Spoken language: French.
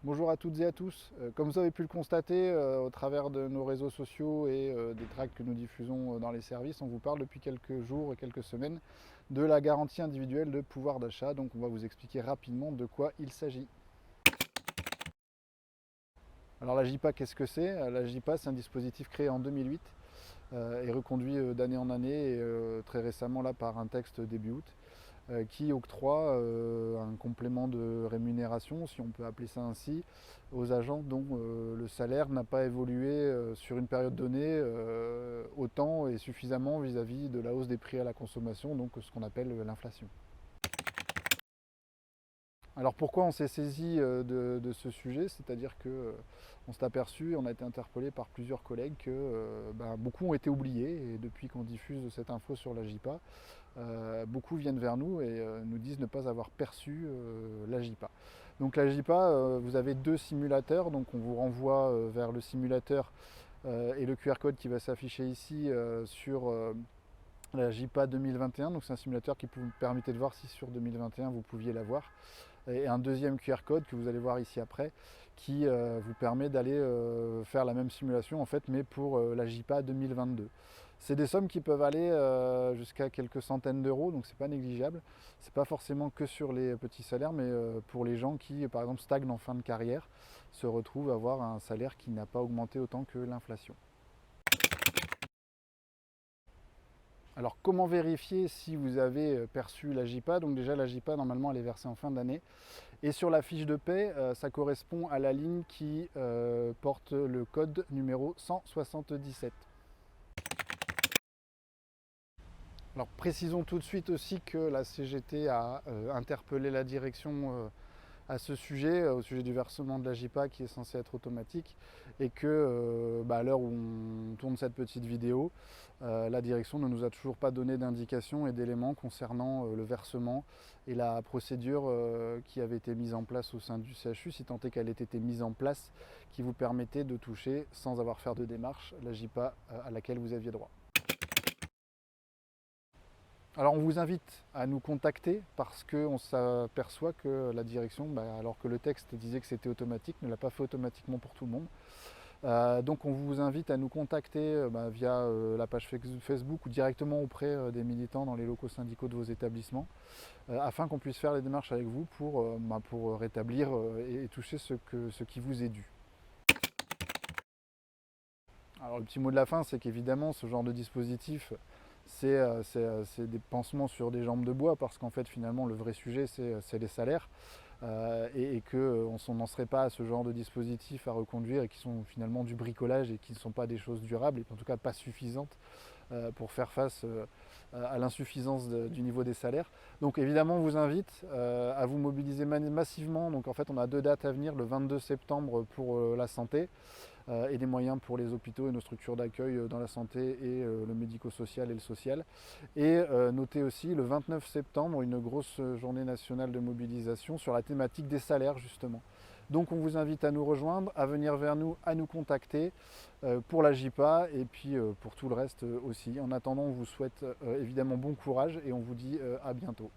Bonjour à toutes et à tous. Comme vous avez pu le constater au travers de nos réseaux sociaux et des tracts que nous diffusons dans les services, on vous parle depuis quelques jours et quelques semaines de la garantie individuelle de pouvoir d'achat. Donc on va vous expliquer rapidement de quoi il s'agit. Alors la JPA, qu'est-ce que c'est? La JPA, c'est un dispositif créé en 2008 et reconduit d'année en année et très récemment là par un texte début août. Qui octroie un complément de rémunération, si on peut appeler ça ainsi, aux agents dont le salaire n'a pas évolué sur une période donnée autant et suffisamment vis-à-vis de la hausse des prix à la consommation, donc ce qu'on appelle l'inflation. Alors pourquoi on s'est saisi de ce sujet? C'est-à-dire que on s'est aperçu, on a été interpellé par plusieurs collègues que beaucoup ont été oubliés et depuis qu'on diffuse cette info sur la JPA, beaucoup viennent vers nous et nous disent ne pas avoir perçu la JPA. Donc la JPA, vous avez deux simulateurs, donc on vous renvoie vers le simulateur et le QR code qui va s'afficher ici sur la JPA 2021. Donc c'est un simulateur qui vous permettait de voir si sur 2021 vous pouviez l'avoir. Et un deuxième QR code que vous allez voir ici après qui vous permet d'aller faire la même simulation en fait mais pour la JPA 2022. C'est des sommes qui peuvent aller jusqu'à quelques centaines d'euros, donc c'est pas négligeable. C'est pas forcément que sur les petits salaires, mais pour les gens qui, par exemple, stagnent en fin de carrière, se retrouvent à avoir un salaire qui n'a pas augmenté autant que l'inflation. Alors comment vérifier si vous avez perçu la JPA? Donc déjà la JPA normalement elle est versée en fin d'année. Et sur la fiche de paie, ça correspond à la ligne qui porte le code numéro 177. Alors précisons tout de suite aussi que la CGT a interpellé la direction à ce sujet, au sujet du versement de la JPA qui est censé être automatique, et que à l'heure où on tourne cette petite vidéo, la direction ne nous a toujours pas donné d'indications et d'éléments concernant le versement et la procédure qui avait été mise en place au sein du CHU, si tant est qu'elle ait été mise en place, qui vous permettait de toucher, sans avoir à faire de démarche, la JPA à laquelle vous aviez droit. Alors on vous invite à nous contacter parce qu'on s'aperçoit que la direction, alors que le texte disait que c'était automatique, ne l'a pas fait automatiquement pour tout le monde. Donc on vous invite à nous contacter via la page Facebook ou directement auprès des militants dans les locaux syndicaux de vos établissements afin qu'on puisse faire les démarches avec vous pour rétablir et toucher ce qui vous est dû. Alors le petit mot de la fin, c'est qu'évidemment ce genre de dispositif, c'est des pansements sur des jambes de bois parce qu'en fait finalement le vrai sujet c'est les salaires et qu'on n'en serait pas à ce genre de dispositif à reconduire et qui sont finalement du bricolage et qui ne sont pas des choses durables et en tout cas pas suffisantes pour faire face à l'insuffisance du niveau des salaires. Donc évidemment on vous invite à vous mobiliser massivement. Donc en fait on a deux dates à venir, le 22 septembre pour la santé et des moyens pour les hôpitaux et nos structures d'accueil dans la santé et le médico-social et le social. Et notez aussi le 29 septembre une grosse journée nationale de mobilisation sur la thématique des salaires justement. Donc on vous invite à nous rejoindre, à venir vers nous, à nous contacter pour la JPA et puis pour tout le reste aussi. En attendant, on vous souhaite évidemment bon courage et on vous dit à bientôt.